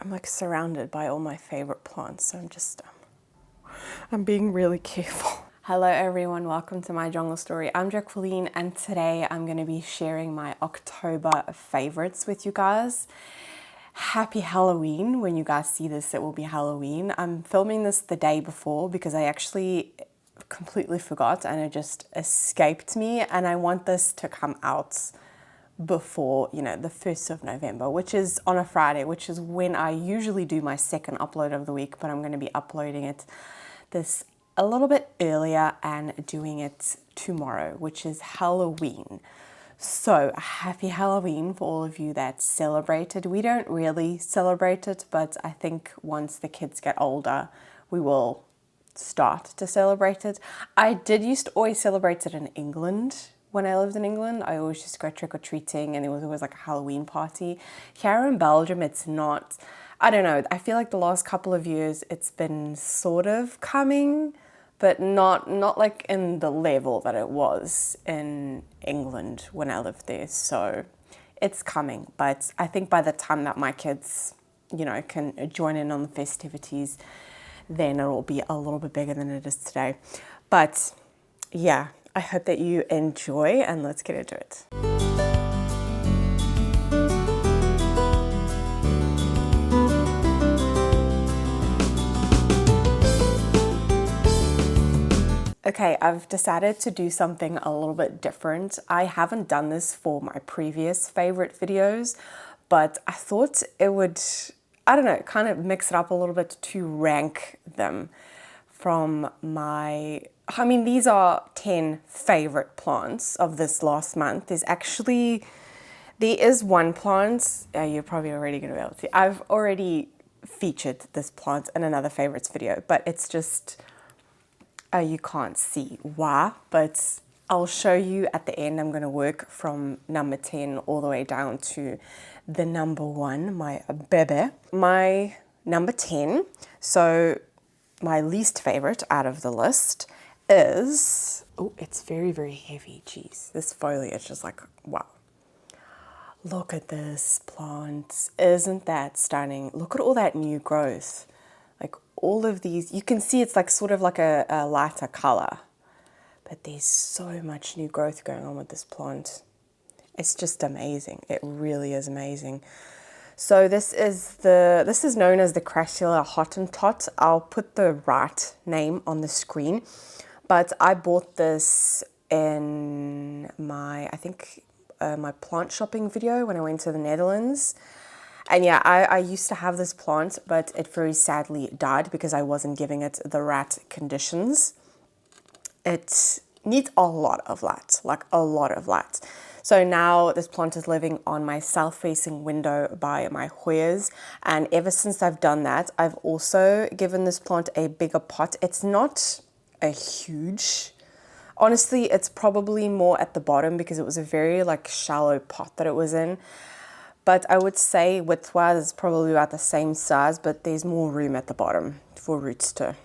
I'm like surrounded by all my favorite plants, so I'm being really careful. Hello everyone, welcome to my jungle story. I'm Jacqueline and today I'm going to be sharing my October favorites with you guys. Happy Halloween. When you guys see this, it will be Halloween. I'm filming this the day before because I actually completely forgot and it just escaped me, and I want this to come out before, you know, the 1st of November, which is on a Friday, which is when I usually do my second upload of the week, but I'm going to be uploading it this a little bit earlier and doing it tomorrow, which is Halloween. So happy Halloween for all of you that celebrate it. We don't really celebrate it, but I think once the kids get older, we will start to celebrate it. I did used to always celebrate it in England. When I lived in England, I always used to go trick-or-treating and there was always like a Halloween party. Here in Belgium, it's not, I don't know, I feel like the last couple of years it's been sort of coming, but not like in the level that it was in England when I lived there. So it's coming, but I think by the time that my kids, you know, can join in on the festivities, then it'll be a little bit bigger than it is today. But yeah, I hope that you enjoy, and let's get into it. Okay, I've decided to do something a little bit different. I haven't done this for my previous favorite videos, but I thought it would, I don't know, kind of mix it up a little bit to rank them from my, I mean, these are 10 favorite plants of this last month. There is one plant, you're probably already going to be able to see. I've already featured this plant in another favorites video, but it's just, you can't see why, but I'll show you at the end. I'm going to work from number 10 all the way down to the number 1, my bebe. My number 10, so my least favorite out of the list is, oh, it's very, very heavy. Jeez, this foliage is like, wow. Look at this plant. Isn't that stunning? Look at all that new growth. Like all of these, you can see it's like sort of like a lighter color, but there's so much new growth going on with this plant. It's just amazing. It really is amazing. So this is known as the Crassula Hottentot. I'll put the right name on the screen, but I bought this in my, I think, my plant shopping video when I went to the Netherlands. And yeah, I used to have this plant, but it very sadly died because I wasn't giving it the right conditions. It needs a lot of light, like a lot of light. So now this plant is living on my south-facing window by my Hoyas. And ever since I've done that, I've also given this plant a bigger pot. It's not a huge, honestly, it's probably more at the bottom because it was a very like shallow pot that it was in. But I would say width-wise it's probably about the same size, but there's more room at the bottom for roots to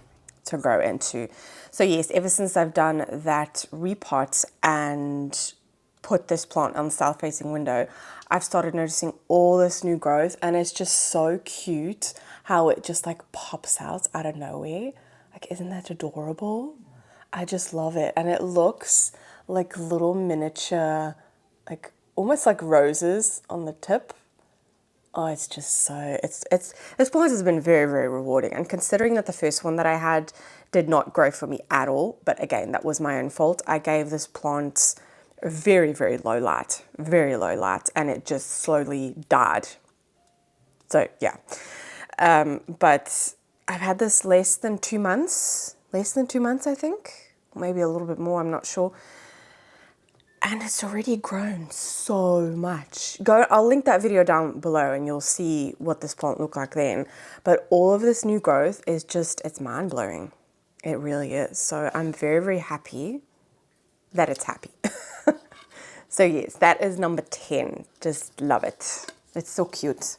grow into. So yes, ever since I've done that repot and put this plant on the south-facing window, I've started noticing all this new growth, and it's just so cute how it just like pops out of nowhere. Like, isn't that adorable? I just love it. And it looks like little miniature, like almost like roses on the tip. Oh, it's just so, this plant has been very, very rewarding. And considering that the first one that I had did not grow for me at all, but again, that was my own fault. I gave this plant very, very low light, and it just slowly died. So yeah, but I've had this less than 2 months, I think, maybe a little bit more, I'm not sure. And it's already grown so much. I'll link that video down below and you'll see what this plant looked like then. But all of this new growth is just, it's mind-blowing. It really is. So I'm very, very happy that it's happy. So yes, that is number 10. Just love it. It's so cute.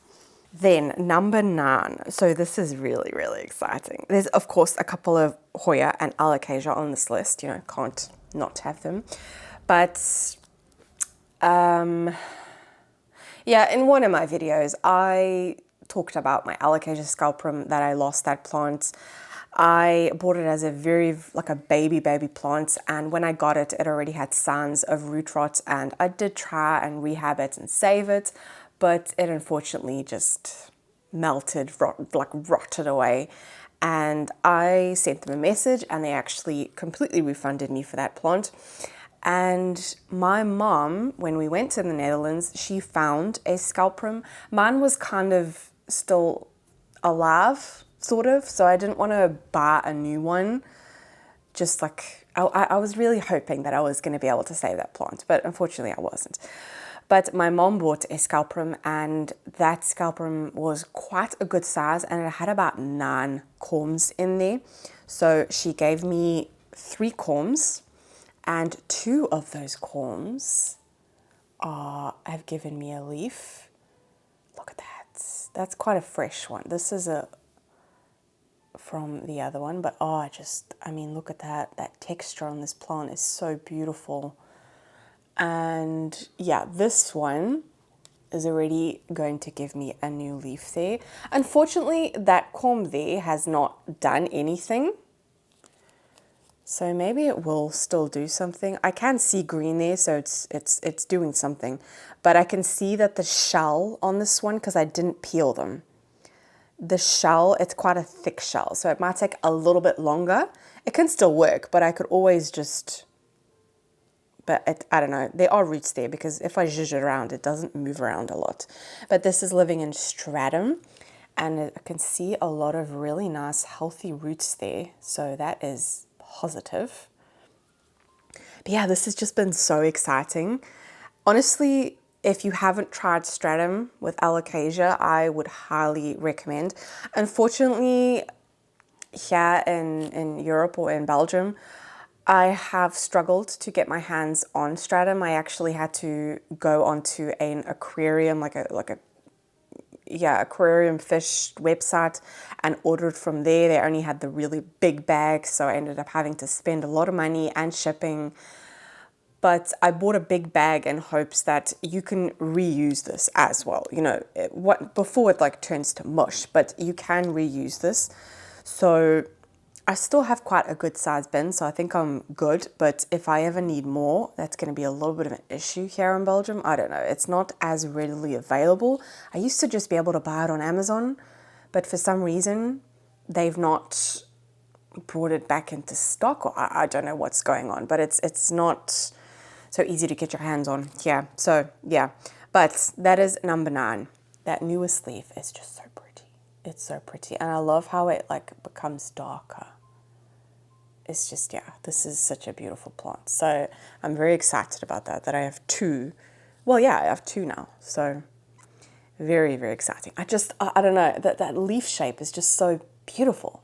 Then number 9. So this is really, really exciting. There's of course a couple of Hoya and Alocasia on this list. You know, can't not have them. But yeah, in one of my videos, I talked about my Alocasia Scalprum that I lost that plant. I bought it as a like a baby plant, and when I got it, it already had signs of root rot, and I did try and rehab it and save it, but it unfortunately just melted, rotted away. And I sent them a message and they actually completely refunded me for that plant. And my mom, when we went to the Netherlands, she found a Scalprum. Mine was kind of still alive, sort of, so I didn't want to buy a new one. Just like, I was really hoping that I was going to be able to save that plant, but unfortunately I wasn't. But my mom bought a Scalprum, and that Scalprum was quite a good size, and it had about 9 corms in there. So she gave me 3 corms, and 2 of those corms have given me a leaf. Look at that. That's quite a fresh one. This is from the other one, but I mean, look at that. That texture on this plant is so beautiful. And yeah, this one is already going to give me a new leaf there. Unfortunately, that corm there has not done anything. So maybe it will still do something. I can see green there, so it's doing something. But I can see that the shell on this one, because I didn't peel them, the shell, it's quite a thick shell, so it might take a little bit longer. It can still work, but I could always just... But I don't know, there are roots there, because if I zhuzh it around, it doesn't move around a lot. But this is living in stratum, and I can see a lot of really nice, healthy roots there. So that is positive. But yeah, this has just been so exciting. Honestly, if you haven't tried stratum with Alocasia, I would highly recommend. Unfortunately, here in Europe or in Belgium, I have struggled to get my hands on stratum. I actually had to go onto an aquarium, aquarium fish website, and ordered from there. They only had the really big bags, so I ended up having to spend a lot of money and shipping. But I bought a big bag in hopes that you can reuse this as well. You know, before it like turns to mush, but you can reuse this. So I still have quite a good size bin, so I think I'm good. But if I ever need more, that's going to be a little bit of an issue here in Belgium. I don't know. It's not as readily available. I used to just be able to buy it on Amazon, but for some reason, they've not brought it back into stock, or I don't know what's going on, but it's not so easy to get your hands on here. So yeah, but that is number 9. That newest leaf is just so pretty. It's so pretty, and I love how it like becomes darker. It's just, yeah, this is such a beautiful plant. So I'm very excited about that I have 2. Well, yeah, I have 2 now. So very, very exciting. I don't know, that leaf shape is just so beautiful.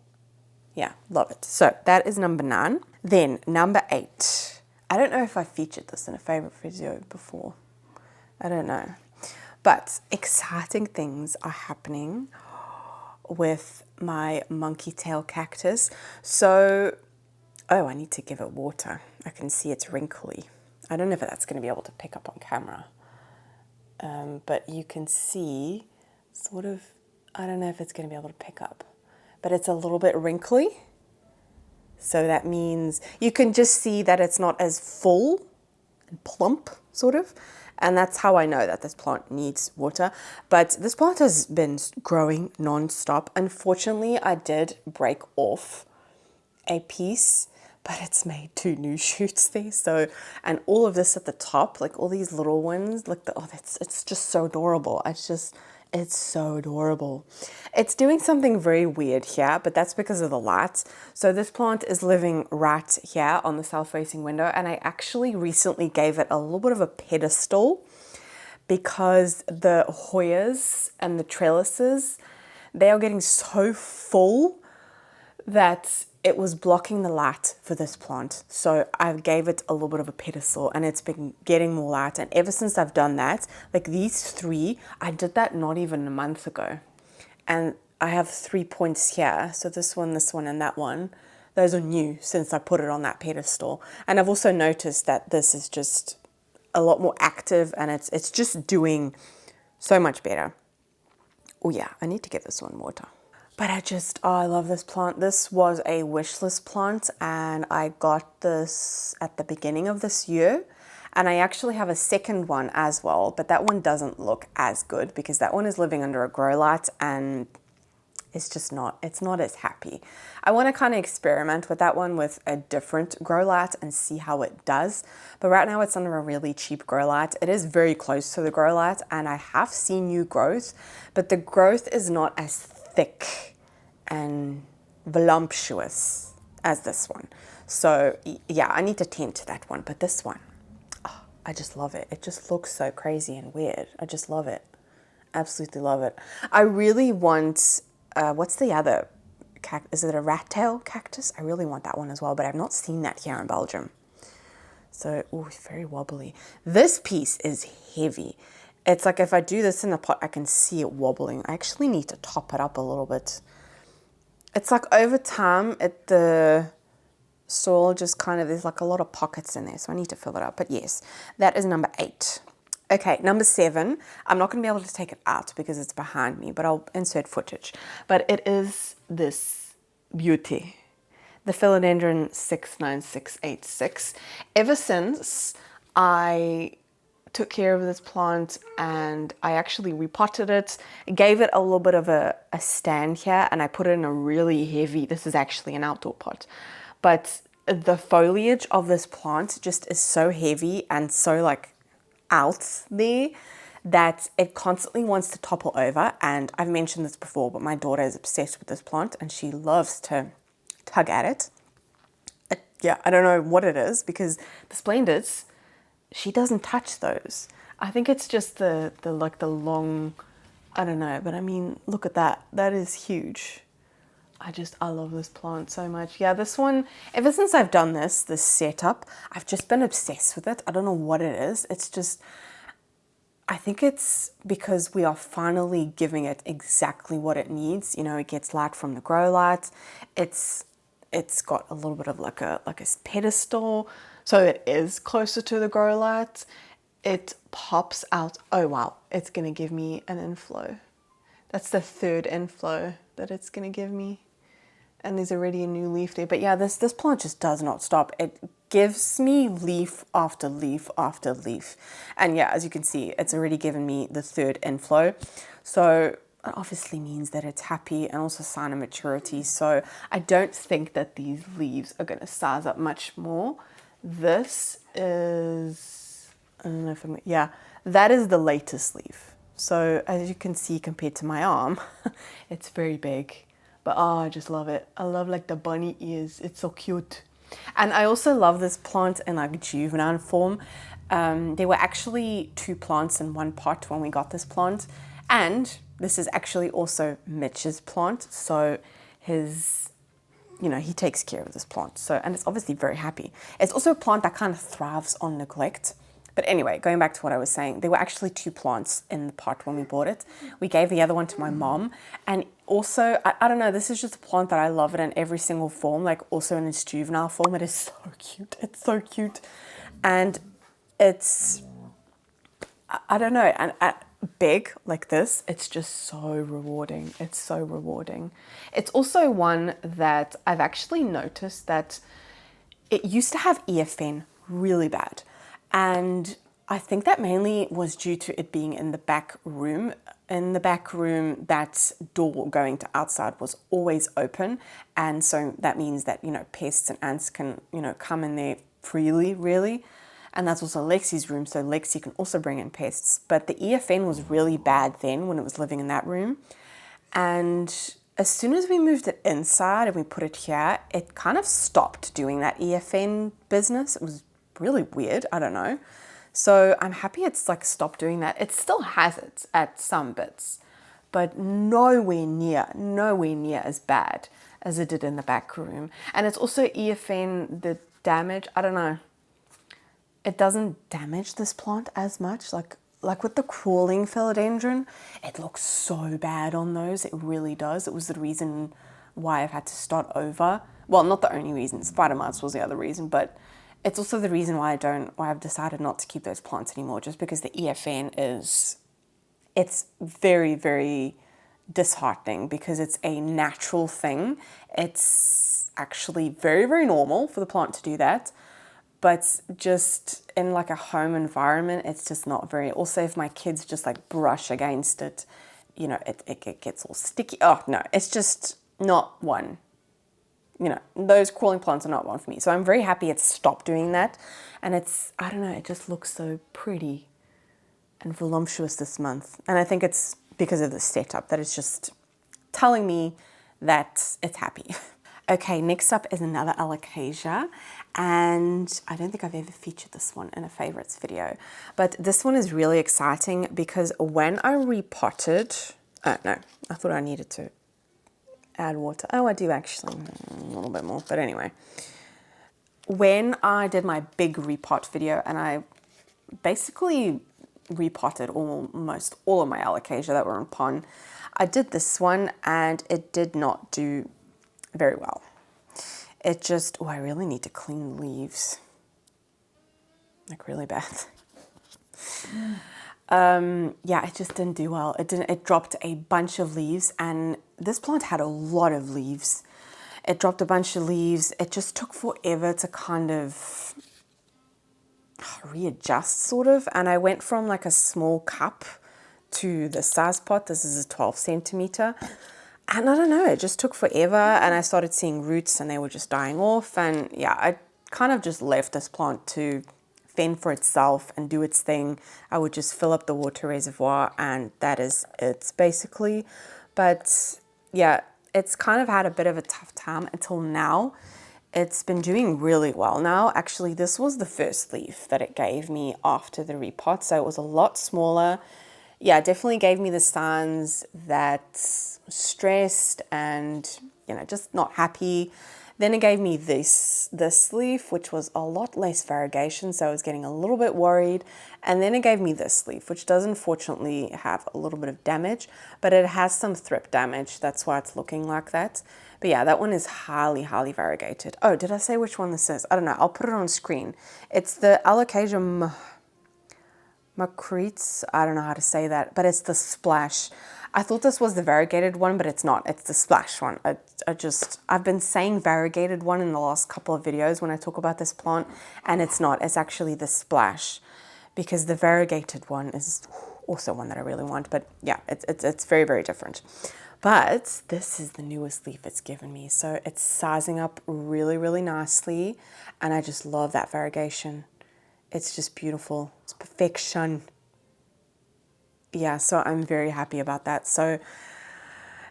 Yeah, love it. So that is number 9. Then number 8. I don't know if I featured this in a favorite video before. I don't know. But exciting things are happening with my monkey tail cactus. So... oh, I need to give it water. I can see it's wrinkly. I don't know if that's going to be able to pick up on camera. But you can see sort of, I don't know if it's going to be able to pick up, but it's a little bit wrinkly. So that means you can just see that it's not as full and plump, sort of. And that's how I know that this plant needs water. But this plant has been growing non-stop. Unfortunately, I did break off a piece, but it's made 2 new shoots there. So, and all of this at the top, like all these little ones, like it's just so adorable. It's so adorable. It's doing something very weird here, but that's because of the light. So this plant is living right here on the south-facing window, and I actually recently gave it a little bit of a pedestal because the Hoyas and the trellises, they are getting so full that it was blocking the light for this plant. So I gave it a little bit of a pedestal, and it's been getting more light. And ever since I've done that, like these 3, I did that not even a month ago. And I have 3 points here. So this one, and that one. Those are new since I put it on that pedestal. And I've also noticed that this is just a lot more active, and it's just doing so much better. Oh yeah, I need to give this one water. But oh, I love this plant. This was a wish list plant and I got this at the beginning of this year. And I actually have a second one as well, but that one doesn't look as good because that one is living under a grow light and it's not as happy. I want to kind of experiment with that one with a different grow light and see how it does. But right now it's under a really cheap grow light. It is very close to the grow light and I have seen new growth, but the growth is not as thick and voluptuous as this one. So yeah, I need to tend to that one, but this one, oh, I just love it. It just looks so crazy and weird. I just love it. Absolutely love it. I really want, what's the other cactus? Is it a rat tail cactus? I really want that one as well, but I've not seen that here in Belgium. So, oh, it's very wobbly. This piece is heavy. It's like if I do this in the pot, I can see it wobbling. I actually need to top it up a little bit. It's like over time, the soil just kind of, there's like a lot of pockets in there, so I need to fill it up. But yes, that is number 8. Okay, number 7, I'm not going to be able to take it out because it's behind me, but I'll insert footage. But it is this beauty, the Philodendron 69686. Ever since I took care of this plant and I actually repotted it, gave it a little bit of a stand here, and I put it in a really heavy, this is actually an outdoor pot, but the foliage of this plant just is so heavy and so like out there that it constantly wants to topple over. And I've mentioned this before, but my daughter is obsessed with this plant and she loves to tug at it. Yeah, I don't know what it is because the Splendids, she doesn't touch those. I think it's just the long, I don't know, but I mean, look at that. That is huge. I love this plant so much. Yeah, this one, ever since I've done this setup, I've just been obsessed with it. I don't know what it is. It's just, I think it's because we are finally giving it exactly what it needs. You know, it gets light from the grow light. It's got a little bit of like a pedestal, so it is closer to the grow light. It pops out. Oh wow, it's gonna give me an inflow. That's the 3rd inflow that it's gonna give me. And there's already a new leaf there. But yeah, this plant just does not stop. It gives me leaf after leaf after leaf. And yeah, as you can see, it's already given me the 3rd inflow. So it obviously means that it's happy and also a sign of maturity. So I don't think that these leaves are going to size up much more. This is, I don't know if I'm, yeah, that is the latest leaf. So as you can see, compared to my arm, it's very big. But oh, I just love it. I love like the bunny ears. It's so cute. And I also love this plant in like juvenile form. There were actually 2 plants in one pot when we got this plant. And this is actually also Mitch's plant. So his, you know, he takes care of this plant. So, and it's obviously very happy. It's also a plant that kind of thrives on neglect. But anyway, going back to what I was saying, there were actually 2 plants in the pot when we bought it. We gave the other one to my mom. And also, I don't know, this is just a plant that I love it in every single form, like also in its juvenile form. It is so cute. It's so cute. And it's, I don't know, and big like this, it's just so rewarding. It's so rewarding. It's also one that I've actually noticed that it used to have EFN really bad. And I think that mainly was due to it being in the back room. In the back room, that door going to outside was always open. And so that means that, you know, pests and ants can, you know, come in there freely, really. And that's also Lexi's room, so Lexi can also bring in pests. But the EFN was really bad then when it was living in that room. And as soon as we moved it inside and we put it here, it kind of stopped doing that EFN business. It was really weird, I don't know. So I'm happy it's like stopped doing that. It still has it at some bits, but nowhere near as bad as it did in the back room. And it's also EFN, the damage, I don't know. It doesn't damage this plant as much. Like with the crawling philodendron, it looks so bad on those. It really does. It was the reason why I've had to start over. Well, not the only reason. Spider mites was the other reason, but it's also the reason why I've decided not to keep those plants anymore, just because the EFN it's very, very disheartening because it's a natural thing. It's actually very, very normal for the plant to do that. But just in like a home environment, it's just not very, also if my kids just like brush against it, you know, it gets all sticky. Oh no, it's just not one. You know, those crawling plants are not one for me. So I'm very happy it's stopped doing that. And it's, I don't know, it just looks so pretty and voluptuous this month. And I think it's because of the setup that it's just telling me that it's happy. Okay, next up is another Alocasia, and I don't think I've ever featured this one in a favorites video, but this one is really exciting because when I repotted, oh no, I thought I needed to add water. Oh, I do actually, a little bit more, but anyway. When I did my big repot video and I basically repotted almost all of my Alocasia that were in pon, I did this one and it did not do very well. It just, oh, I really need to clean leaves, like really bad. Yeah, it just didn't do well. It dropped a bunch of leaves, and this plant had a lot of leaves. It dropped a bunch of leaves. It just took forever to kind of readjust sort of. And I went from like a small cup to the size pot. This is a 12 centimeter. And I don't know, it just took forever, and I started seeing roots and they were just dying off. And yeah, I kind of just left this plant to fend for itself and do its thing. I would just fill up the water reservoir and that is it basically. But yeah, it's kind of had a bit of a tough time until now. It's been doing really well now. Actually, this was the first leaf that it gave me after the repot, so it was a lot smaller. Yeah, it definitely gave me the signs that stressed and, you know, just not happy. Then it gave me this leaf, which was a lot less variegation, so I was getting a little bit worried. And then it gave me this leaf, which does unfortunately have a little bit of damage, but it has some thrip damage. That's why it's looking like that. But yeah, that one is highly, highly variegated. Oh, did I say which one this is? I don't know. I'll put it on screen. It's the Alocasia Macrorrhiza, I don't know how to say that, but it's the splash. I thought this was the variegated one, but it's not. It's the splash one. I've been saying variegated one in the last couple of videos when I talk about this plant, and it's not. It's actually the splash, because the variegated one is also one that I really want. But yeah, it's very, very different. But this is the newest leaf it's given me, so it's sizing up really, really nicely, and I just love that variegation. It's just beautiful. It's perfection. Yeah, so I'm very happy about that. So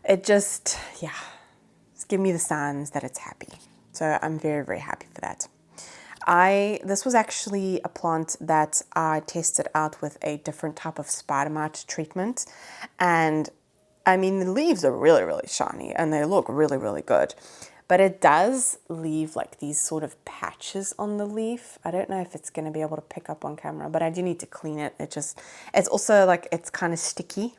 it just, yeah, it's giving me the signs that it's happy. So I'm very, very happy for that. This was actually a plant that I tested out with a different type of spider mite treatment. And I mean, the leaves are really, really shiny and they look really, really good. But it does leave like these sort of patches on the leaf. I don't know if it's going to be able to pick up on camera, but I do need to clean it. It's also like, it's kind of sticky.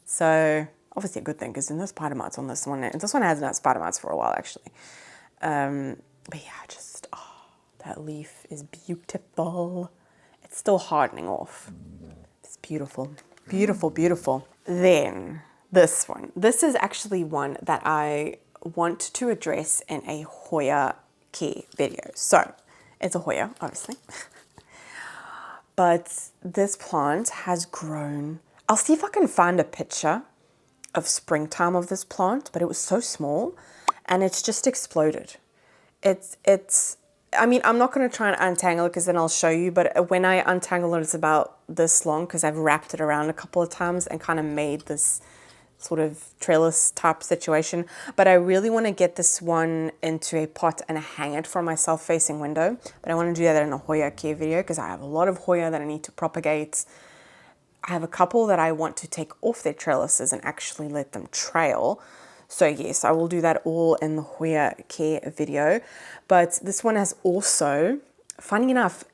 So obviously a good thing because there's no spider mites on this one. And this one hasn't had spider mites for a while actually. But yeah, just, oh, that leaf is beautiful. It's still hardening off. It's beautiful, beautiful, beautiful. Then this one. This is actually one that I want to address in a Hoya care video. So it's a Hoya, obviously. But this plant has grown. I'll see if I can find a picture of springtime of this plant, but it was so small and it's just exploded. I mean, I'm not going to try and untangle it because then I'll show you, but when I untangle it, it's about this long because I've wrapped it around a couple of times and kind of made this sort of trellis type situation. But I really want to get this one into a pot and hang it from my south-facing window. But I want to do that in a Hoya care video because I have a lot of Hoya that I need to propagate. I have a couple that I want to take off their trellises and actually let them trail. So yes, I will do that all in the Hoya care video. But this one has also, funny enough,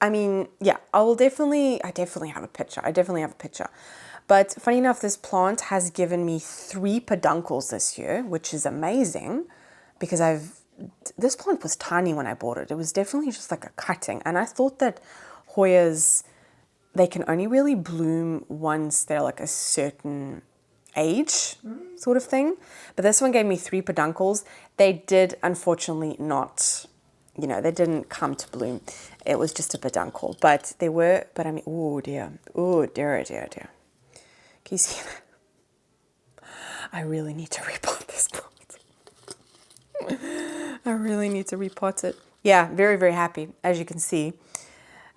I mean, yeah, I definitely have a picture. But funny enough, this plant has given me 3 peduncles this year, which is amazing because this plant was tiny when I bought it. It was definitely just like a cutting. And I thought that Hoyas, they can only really bloom once they're like a certain age sort of thing. But this one gave me 3 peduncles. They did unfortunately not, you know, they didn't come to bloom. It was just a peduncle, but they were, but I mean, oh dear, dear. Can you see that? I really need to repot this plant. I really need to repot it. Yeah, very, very happy, as you can see.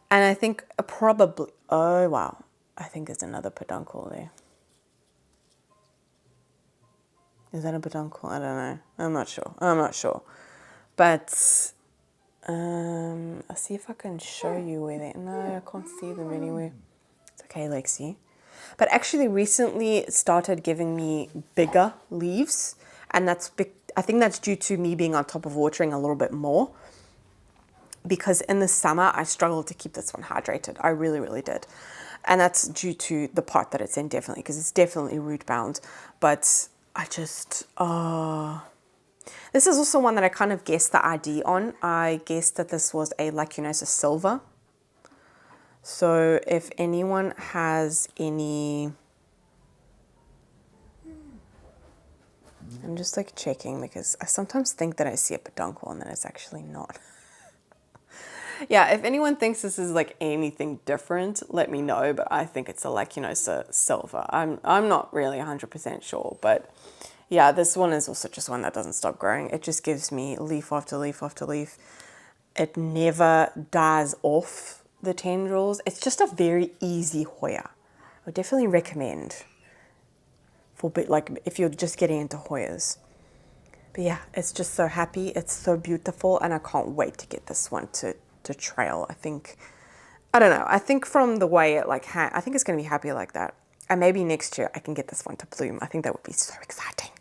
And I think probably, oh wow, I think there's another peduncle there. Is that a peduncle? I don't know. I'm not sure. But I'll see if I can show you where they, no, I can't see them anywhere. It's okay, Lexi. But actually recently it started giving me bigger leaves, and that's big. I think that's due to me being on top of watering a little bit more, because in the summer I struggled to keep this one hydrated. I really, really did. And that's due to the pot that it's in, definitely, because it's definitely root bound. But I just, this is also one that I kind of guessed the ID on. I guessed that this was a Lacunosa silver. So if anyone has any, I'm just like checking, because I sometimes think that I see a peduncle and then it's actually not. Yeah, if anyone thinks this is like anything different, let me know, but I think it's a Lacunosa silver. I'm not really 100% sure, but yeah, this one is also just one that doesn't stop growing. It just gives me leaf after leaf after leaf. It never dies off the tendrils. It's just a very easy Hoya. I would definitely recommend for like if you're just getting into Hoyas. But yeah, it's just so happy. It's so beautiful, and I can't wait to get this one to trail. I think, I don't know, I think from the way it like, I think it's going to be happy like that. And maybe next year I can get this one to bloom. I think that would be so exciting.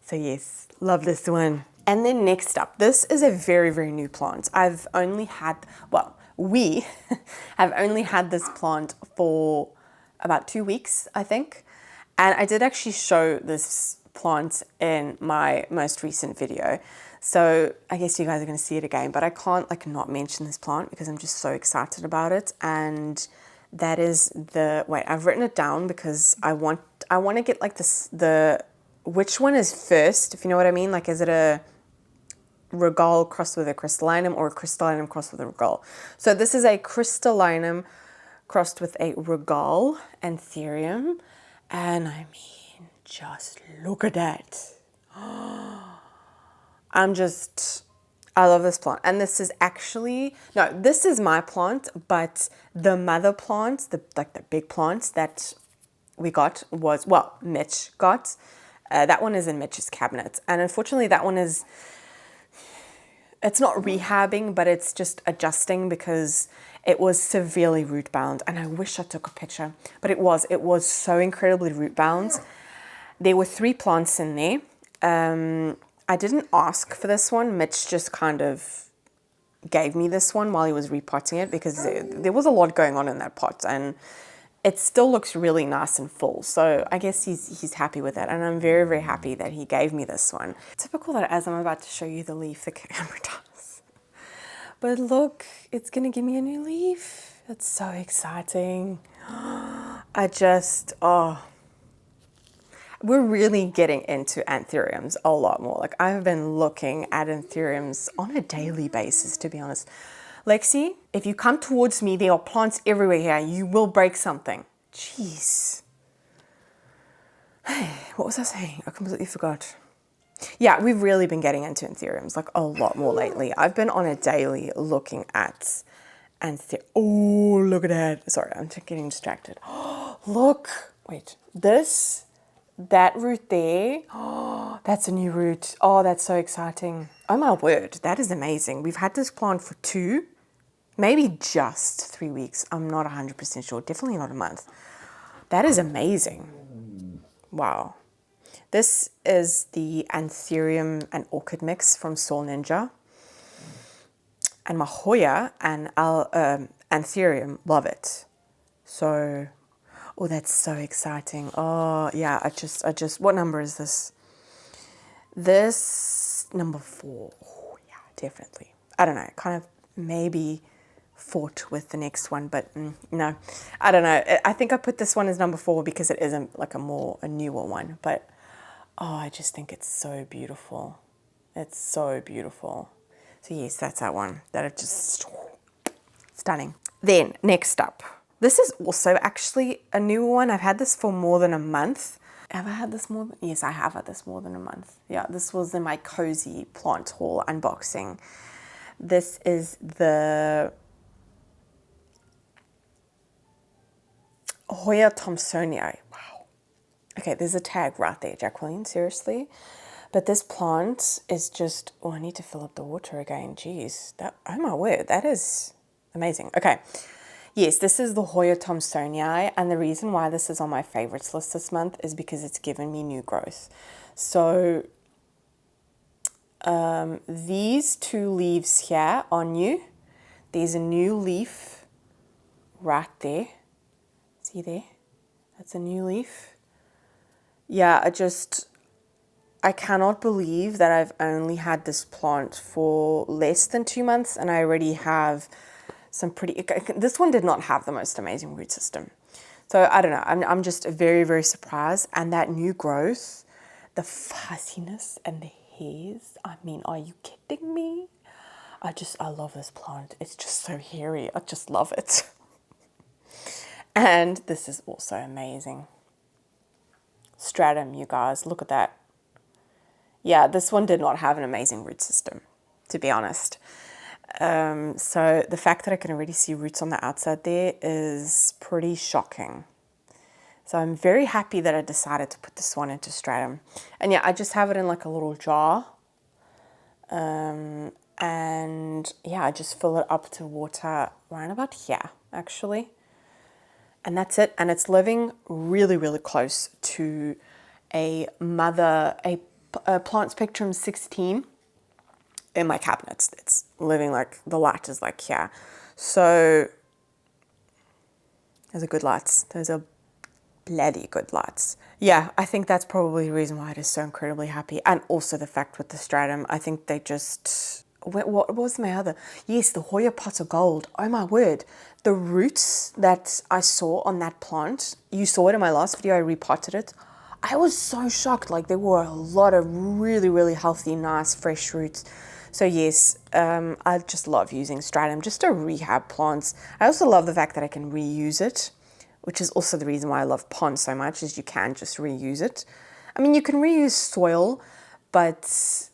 So yes, love this one. And then next up, this is a very, very new plant. I've only had, well, we have only had this plant for about 2 weeks, I think. And I did actually show this plant in my most recent video. So I guess you guys are going to see it again, but I can't like not mention this plant because I'm just so excited about it. And that is the, wait, I've written it down because I want to get like this, which one is first, if you know what I mean? Like, is it a Regale crossed with a Crystallinum or a Crystallinum crossed with a Regale? So this is a Crystallinum crossed with a Regale Anthurium. And I mean, just look at that. I love this plant. And this is actually, no, this is my plant, but the mother plant, the big plant that we got was, well, Mitch got. That one is in Mitch's cabinet. And unfortunately that one is, it's not rehabbing, but it's just adjusting because it was severely root bound. And I wish I took a picture, but it was so incredibly root bound. There were 3 plants in there. I didn't ask for this one. Mitch just kind of gave me this one while he was repotting it because there was a lot going on in that pot, and it still looks really nice and full. So I guess he's happy with it, and I'm very, very happy that he gave me this one. Typical that as I'm about to show you the leaf, the camera does. But look, it's gonna give me a new leaf. That's so exciting. I just, we're really getting into anthuriums a lot more. Like, I've been looking at anthuriums on a daily basis, to be honest. Lexi, if you come towards me, there are plants everywhere here. You will break something. Jeez. What was I saying? I completely forgot. Yeah, we've really been getting into anthuriums, like a lot more lately. I've been on a daily looking at anthurium. Oh, look at that. Sorry, I'm just getting distracted. Look, wait, that root there, oh, that's a new root. Oh, that's so exciting. Oh my word, that is amazing. We've had this plant for 2, maybe just 3 weeks. I'm not 100% sure, definitely not a month. That is amazing. Wow. This is the Anthurium and Orchid mix from Soul Ninja. And my Hoya and Anthurium love it. So, oh, that's so exciting. Oh, yeah, I just, what number is this? This, number 4. Oh, yeah, definitely. I don't know, kind of maybe fought with the next one, but no, I don't know. I think I put this one as number 4 because it isn't like a newer one, but oh, I just think it's so beautiful. It's so beautiful. So yes, that's that one. That is just stunning. Then next up, this is also actually a newer one. I've had this for more than a month. Have I had this more? Yes, I have had this more than a month. Yeah, this was in my cozy plant haul unboxing. This is the Hoya Thomsonii. Wow. Okay, there's a tag right there, Jacqueline, seriously. But this plant is just, oh, I need to fill up the water again. Jeez, oh my word, that is amazing. Okay, yes, this is the Hoya Thomsonii, and the reason why this is on my favorites list this month is because it's given me new growth. So these 2 leaves here are new. There's a new leaf right there. See there? That's a new leaf. Yeah, I cannot believe that I've only had this plant for less than 2 months and I already have some pretty, this one did not have the most amazing root system. So I don't know, I'm just very, very surprised. And that new growth, the fuzziness and the hairs, I mean, are you kidding me? I love this plant. It's just so hairy. I just love it. And this is also amazing. Stratum, you guys, look at that. Yeah, this one did not have an amazing root system, to be honest. So the fact that I can already see roots on the outside there is pretty shocking. So I'm very happy that I decided to put this one into stratum. And yeah, I just have it in like a little jar. And yeah, I just fill it up to water right about here, actually. And that's it. And it's living really, really close to a Plant Spectrum 16 in my cabinets. It's living like, the light is like here. So those are good lights. Those are bloody good lights. Yeah, I think that's probably the reason why it is so incredibly happy. And also the fact with the stratum, I think they just, what was my other? Yes, the Hoya pots of gold. Oh my word. The roots that I saw on that plant, you saw it in my last video, I repotted it. I was so shocked. Like there were a lot of really, really healthy, nice, fresh roots. So yes, I just love using stratum just to rehab plants. I also love the fact that I can reuse it, which is also the reason why I love ponds so much, is you can just reuse it. I mean, you can reuse soil, but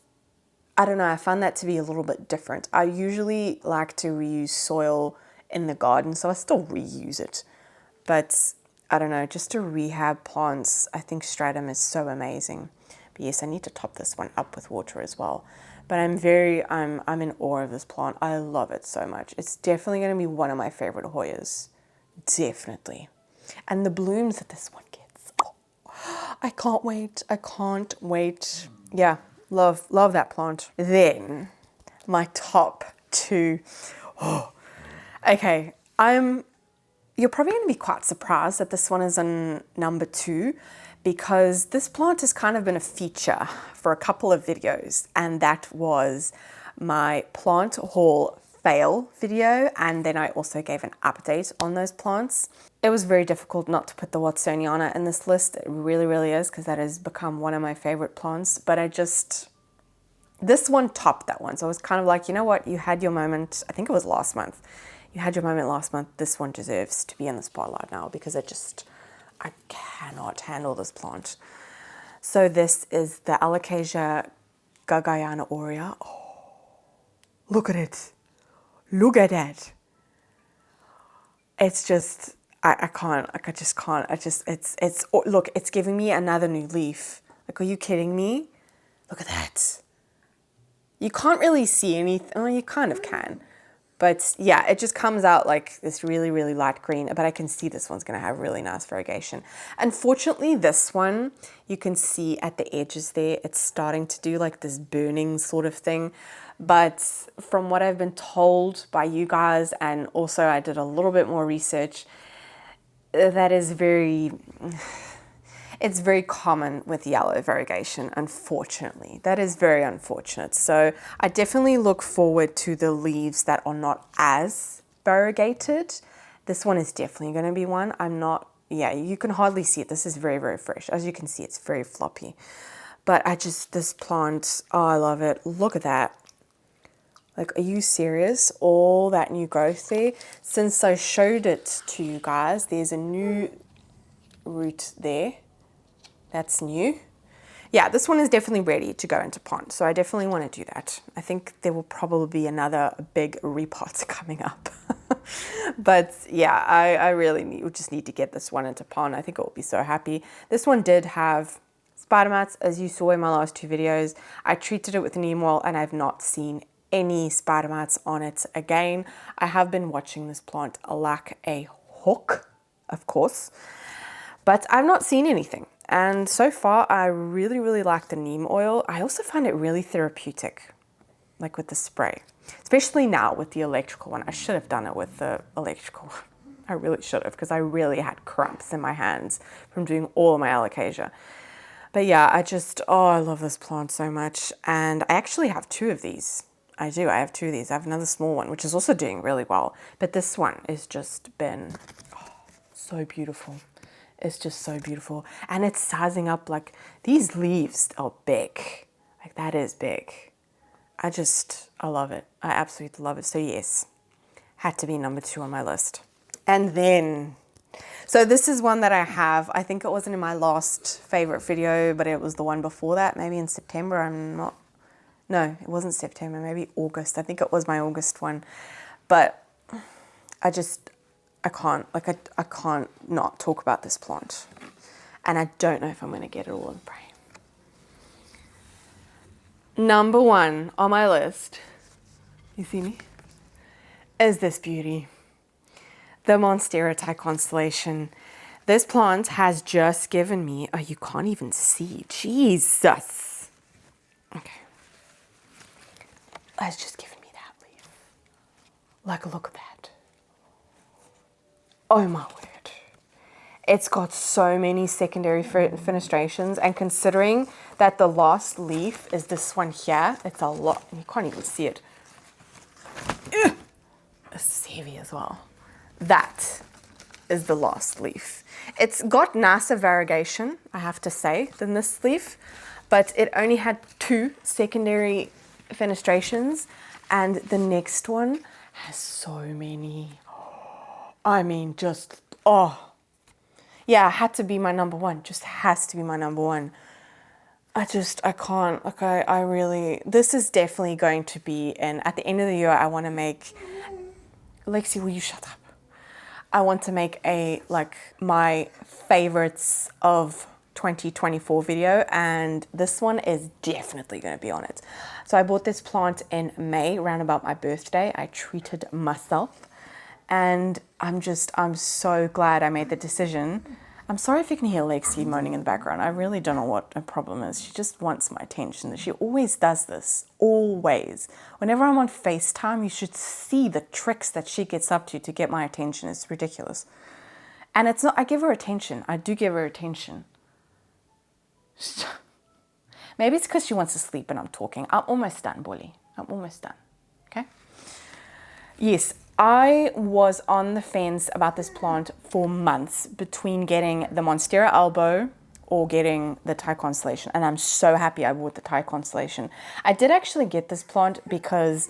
I don't know, I found that to be a little bit different. I usually like to reuse soil in the garden, so I still reuse it. But I don't know, just to rehab plants, I think stratum is so amazing. But yes, I need to top this one up with water as well. But I'm in awe of this plant. I love it so much. It's definitely going to be one of my favorite Hoyas. Definitely. And the blooms that this one gets. Oh, I can't wait. I can't wait. Yeah, love that plant. Then my top 2. Oh, okay, you're probably going to be quite surprised that this one is on number 2, because this plant has kind of been a feature for a couple of videos, and that was my plant haul fail video, and then I also gave an update on those plants. It was very difficult not to put the Watsoniana in this list. It really, really is, because that has become one of my favorite plants, but this one topped that one. So I was kind of like, you know what, you had your moment, I think it was last month. You had your moment last month. This one deserves to be in the spotlight now, because I cannot handle this plant. So this is the Alocasia Gageana Aurea. Oh, look at it. Look at that. It's just, look, it's giving me another new leaf. Like, are you kidding me? Look at that. You can't really see anything. Oh, you kind of can. But yeah, it just comes out like this really, really light green, but I can see this one's gonna have really nice variegation. Unfortunately, this one, you can see at the edges there, it's starting to do like this burning sort of thing. But from what I've been told by you guys, and also I did a little bit more research, that is it's very common with yellow variegation, unfortunately. That is very unfortunate. So I definitely look forward to the leaves that are not as variegated. This one is definitely going to be one. Yeah, you can hardly see it. This is very, very fresh. As you can see, it's very floppy. But this plant, oh, I love it. Look at that. Like, are you serious? All that new growth there. Since I showed it to you guys, there's a new root there. That's new. Yeah, this one is definitely ready to go into pot. So I definitely want to do that. I think there will probably be another big repot coming up. But yeah, I really just need to get this one into pot. I think it will be so happy. This one did have spider mites, as you saw in my last 2 videos. I treated it with neem oil and I've not seen any spider mites on it again. I have been watching this plant like a hawk, of course, but I've not seen anything. And so far, I really, really like the neem oil. I also find it really therapeutic, like with the spray, especially now with the electrical one. I should have done it with the electrical one. I really should have, because I really had cramps in my hands from doing all of my alocasia. But yeah, I love this plant so much. And I actually have 2 of these. I do, I have 2 of these. I have another small one, which is also doing really well. But this one has just been so beautiful. It's just so beautiful. And it's sizing up, like, these leaves are big. Like, that is big. I love it. I absolutely love it. So yes, had to be number 2 on my list. And then, so this is one that I have. I think it wasn't in my last favorite video, but it was the one before that, maybe in September. No, it wasn't September, maybe August. I think it was my August one. But I can't not talk about this plant. And I don't know if I'm going to get it all in frame. Number 1 on my list, you see me, is this beauty. The Monstera Constellation. This plant has just given me, oh, you can't even see, Jesus. Okay. Has just given me that leaf. Like, look at that. Oh my word. It's got so many secondary fenestrations, and considering that the last leaf is this one here, it's a lot. You can't even see it. It's heavy as well. That is the last leaf. It's got nicer variegation, I have to say, than this leaf, but it only had 2 secondary fenestrations, and the next one has so many. I mean, just, oh. Yeah, it had to be my number 1. Just has to be my number 1. I can't, okay, this is definitely going to be, and at the end of the year, I want to make, Lexi, will you shut up? I want to make my favorites of 2024 video, and this one is definitely going to be on it. So I bought this plant in May, around about my birthday. I treated myself, and I'm so glad I made the decision. I'm sorry if you can hear Lexi moaning in the background. I really don't know what her problem is. She just wants my attention. She always does this, always. Whenever I'm on FaceTime, you should see the tricks that she gets up to get my attention. It's ridiculous. And it's not, I give her attention. I do give her attention. Maybe it's because she wants to sleep and I'm talking. I'm almost done, Bolly. I'm almost done. Okay? Yes, I was on the fence about this plant for months between getting the Monstera elbow or getting the Constellation. And I'm so happy I bought the Constellation. I did actually get this plant because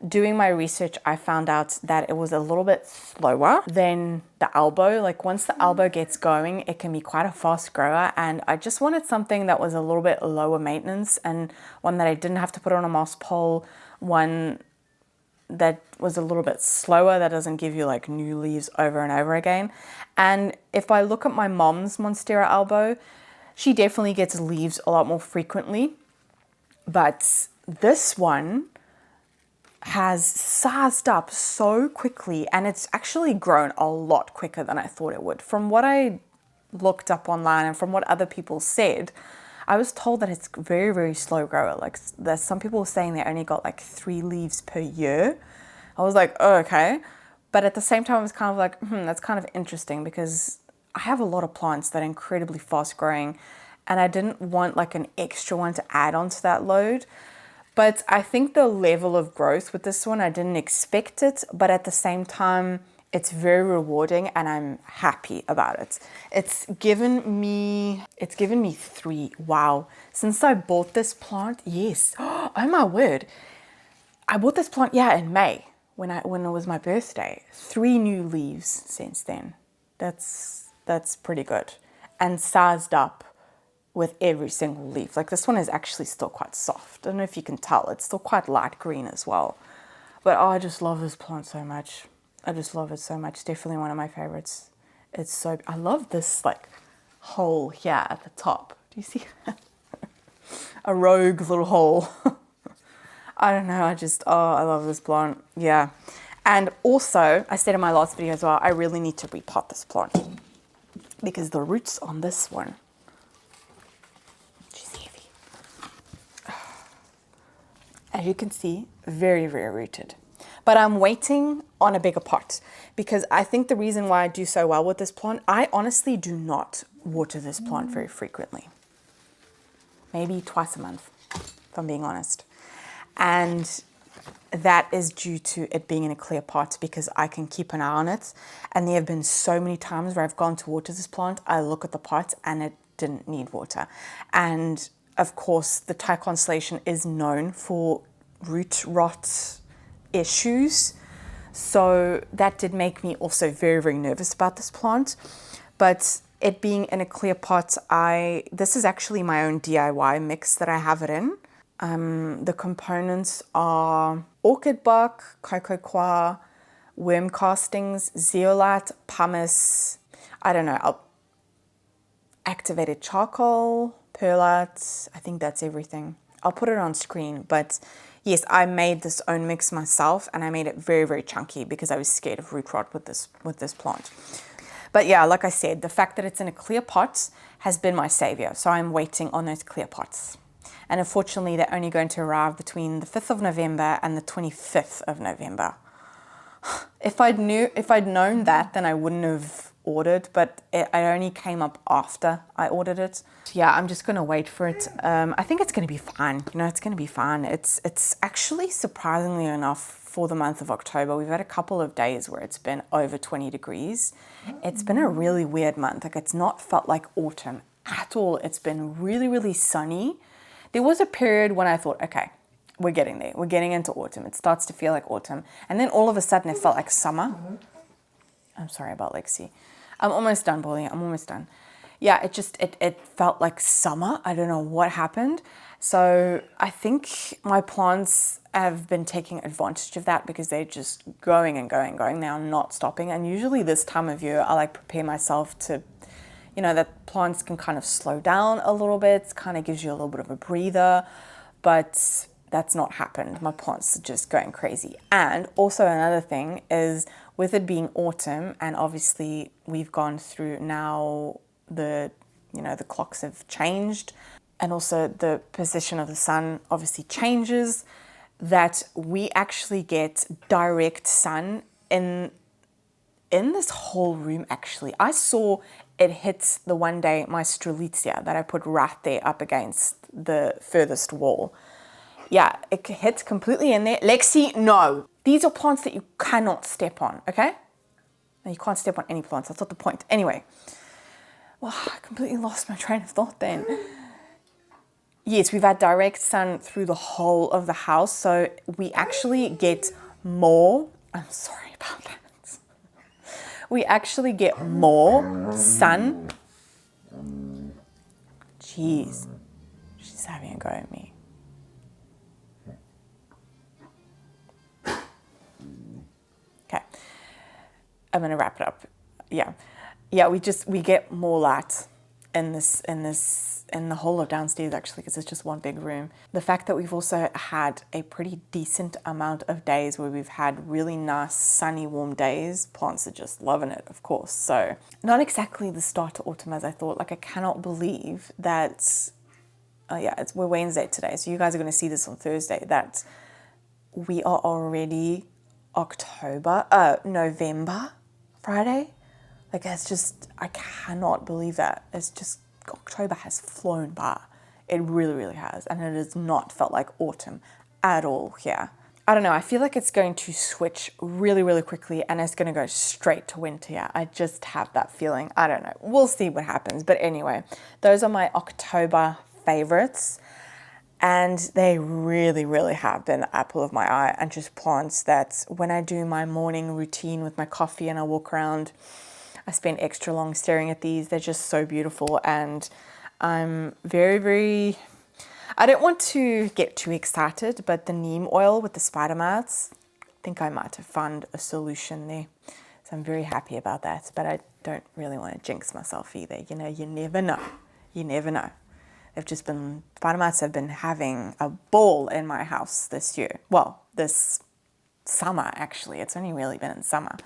doing my research, I found out that it was a little bit slower than the elbow. Like, once the elbow gets going, it can be quite a fast grower. And I just wanted something that was a little bit lower maintenance, and one that I didn't have to put on a moss pole, one that was a little bit slower, that doesn't give you like new leaves over and over again. And if I look at my mom's Monstera elbow, she definitely gets leaves a lot more frequently. But this one has sized up so quickly, and it's actually grown a lot quicker than I thought it would. From what I looked up online and from what other people said, I was told that it's very, very slow grower. Like, there's some people saying they only got like 3 leaves per year. I was like, oh, okay. But at the same time, I was kind of like, that's kind of interesting, because I have a lot of plants that are incredibly fast growing, and I didn't want like an extra one to add on to that load. But I think the level of growth with this one, I didn't expect it, but at the same time, it's very rewarding and I'm happy about it. It's given me 3, wow. Since I bought this plant, yes, oh my word. I bought this plant, yeah, in May, when it was my birthday. 3 new leaves since then. That's pretty good. And sized up with every single leaf. Like this one is actually still quite soft. I don't know if you can tell. It's still quite light green as well. But oh, I just love this plant so much. I just love it so much. It's definitely one of my favorites. It's so, I love this like hole here at the top. Do you see that? A rogue little hole. I don't know. I love this plant. Yeah. And also, I said in my last video as well, I really need to repot this plant because the roots on this one, as you can see, very, very rooted. But I'm waiting on a bigger pot because I think the reason why I do so well with this plant, I honestly do not water this plant very frequently. Maybe twice a month, if I'm being honest. And that is due to it being in a clear pot because I can keep an eye on it. And there have been so many times where I've gone to water this plant, I look at the pot and it didn't need water. And of course, the Thai Constellation is known for root rot issues. So that did make me also very, very nervous about this plant. But it being in a clear pot, this is actually my own DIY mix that I have it in. The components are orchid bark, cocoa coir, worm castings, zeolite, pumice, activated charcoal, perlite. I think that's everything. I'll put it on screen, but yes, I made this own mix myself and I made it very, very chunky because I was scared of root rot with this plant. But yeah, like I said, the fact that it's in a clear pot has been my savior. So I'm waiting on those clear pots. And unfortunately, they're only going to arrive between the 5th of November and the 25th of November. If I'd known that, then I wouldn't have ordered, but it only came up after I ordered it. Yeah, I'm just going to wait for it. I think it's going to be fine. You know, it's going to be fine. It's actually, surprisingly enough, for the month of October, we've had a couple of days where it's been over 20 degrees. It's been a really weird month. Like, it's not felt like autumn at all. It's been really, really sunny. There was a period when I thought, okay, we're getting there. We're getting into autumn. It starts to feel like autumn. And then all of a sudden it felt like summer. I'm sorry about Lexi. I'm almost done, Pauline. I'm almost done. Yeah, it felt like summer. I don't know what happened. So I think my plants have been taking advantage of that because they're just going and going and going. They are not stopping. And usually this time of year, I like prepare myself to, you know, that plants can kind of slow down a little bit, kind of gives you a little bit of a breather, but that's not happened. My plants are just going crazy. And also another thing is with it being autumn, and obviously we've gone through now the clocks have changed, and also the position of the sun obviously changes, that we actually get direct sun in this whole room. Actually, I saw it hit the one day my strelitzia that I put right there up against the furthest wall. Yeah, it hits completely in there. Lexi, no. These are plants that you cannot step on, okay? No, you can't step on any plants. That's not the point. Anyway, well, I completely lost my train of thought then. Yes, we've had direct sun through the whole of the house, so we actually get more. I'm sorry about that. We actually get more sun. Jeez, she's having a go at me. Okay, I'm gonna wrap it up. Yeah, we get more light in the whole of downstairs actually, because it's just one big room. The fact that we've also had a pretty decent amount of days where we've had really nice sunny warm days, plants are just loving it, of course. So not exactly the start to autumn as I thought. Like, I cannot believe that we're Wednesday today, so you guys are going to see this on Thursday, that we are already November Friday. Like, it's just, I cannot believe that. It's just, October has flown by. It really, really has. And it has not felt like autumn at all here. I don't know, I feel like it's going to switch really, really quickly and it's going to go straight to winter. Yeah, I just have that feeling. I don't know. We'll see what happens. But anyway, those are my October favorites. And they really, really have been the apple of my eye, and just plants that when I do my morning routine with my coffee and I walk around, I spend extra long staring at these. They're just so beautiful, and I'm very, very... I don't want to get too excited, but the neem oil with the spider mats, I think I might have found a solution there. So I'm very happy about that, but I don't really want to jinx myself either. You know, you never know. You never know. They've just been, spider mats have been having a ball in my house this year. Well, this summer, actually. It's only really been in summer.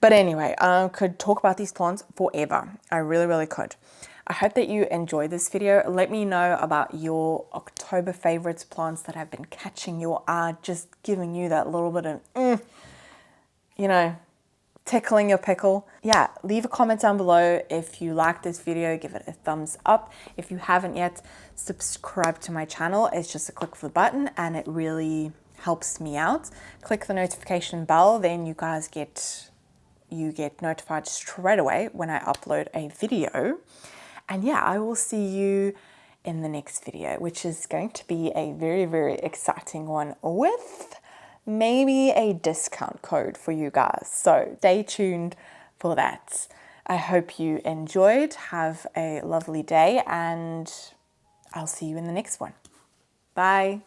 But anyway, I could talk about these plants forever. I really, really could. I hope that you enjoyed this video. Let me know about your October favorites, plants that have been catching your eye, just giving you that little bit of, you know, tickling your pickle. Yeah, leave a comment down below. If you like this video, give it a thumbs up. If you haven't yet, subscribe to my channel. It's just a click of the button and it really helps me out. Click the notification bell, then you guys get notified straight away when I upload a video. And yeah, I will see you in the next video, which is going to be a very, very exciting one with maybe a discount code for you guys. So stay tuned for that. I hope you enjoyed. Have a lovely day and I'll see you in the next one. Bye.